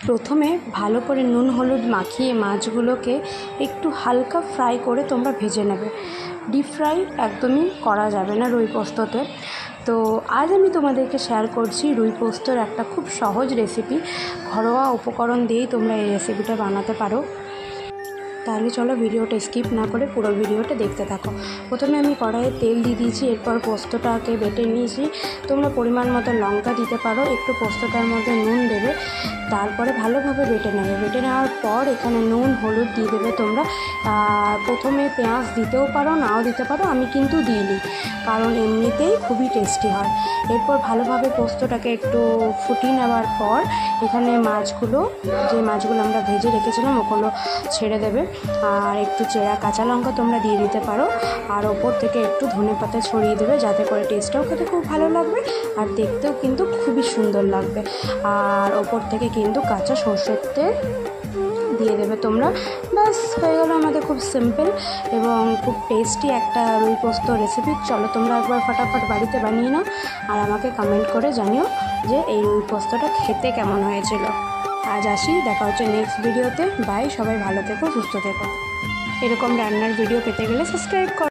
প্রথমে ভালো করে নুন হলুদ মাখিয়ে মাছগুলোকে একটু হালকা ফ্রাই করে তোমরা ভেজে নেবে। ডিপ ফ্রাই একদমই করা যাবে না রুই পোস্ততে। তো আজ আমি তোমাদেরকে শেয়ার করছি রুই পোস্তর একটা খুব সহজ রেসিপি। ঘরোয়া উপকরণ দিয়েই তোমরা এই রেসিপিটা বানাতে পারো। তাহলে চলো ভিডিওটা স্কিপ না করে পুরো ভিডিওটা দেখতে থাকো। প্রথমে আমি কড়াইয়ে তেল দিয়ে দিয়েছি, এরপর পোস্তটাকে বেটে নিয়েছি। তোমরা পরিমাণ মতো লঙ্কা দিতে পারো, একটু পোস্তটার মধ্যে নুন দেবে, তারপরে ভালোভাবে বেটে নেবে। বেটে নেওয়ার পর এখানে নুন হলুদ দিয়ে দেবে। তোমরা প্রথমে পেঁয়াজ দিতেও পারো, নাও দিতে পারো, আমি কিন্তু দিইনি, কারণ এমনিতেই খুবই টেস্টি হয়। এরপর ভালোভাবে পোস্তটাকে একটু ফুটিয়ে নেওয়ার পর এখানে যে মাছগুলো আমরা ভেজে রেখেছিলাম ওগুলো ছেড়ে দেবে। আর একটু চেরা কাঁচা লঙ্কা তোমরা দিয়ে দিতে পারো, আর ওপর থেকে একটু ধনেপাতা ছড়িয়ে দেবে, যাতে করে টেস্টটাও খেতে খুব ভালো লাগবে আর দেখতেও কিন্তু খুবই সুন্দর লাগবে। আর ওপর থেকে কিন্তু কাঁচা সরষের তেল দিয়ে দেবে তোমরা। ব্যাস হয়ে গেল আমাদের খুব সিম্পল এবং খুব টেস্টি একটা রুই পোস্ত রেসিপি। চলো তোমরা একবার ফটাফট বাড়িতে বানিয়ে নাও আর আমাকে কমেন্ট করে জানিও যে এই রুই পোস্তটা খেতে কেমন হয়েছিল। আজ আসি, দেখা হচ্ছে নেক্সট ভিডিওতে। বাই, সবাই ভালো থেকো, সুস্থ থেকো। এরকম রান্নার ভিডিও পেতে গেলে সাবস্ক্রাইব করো।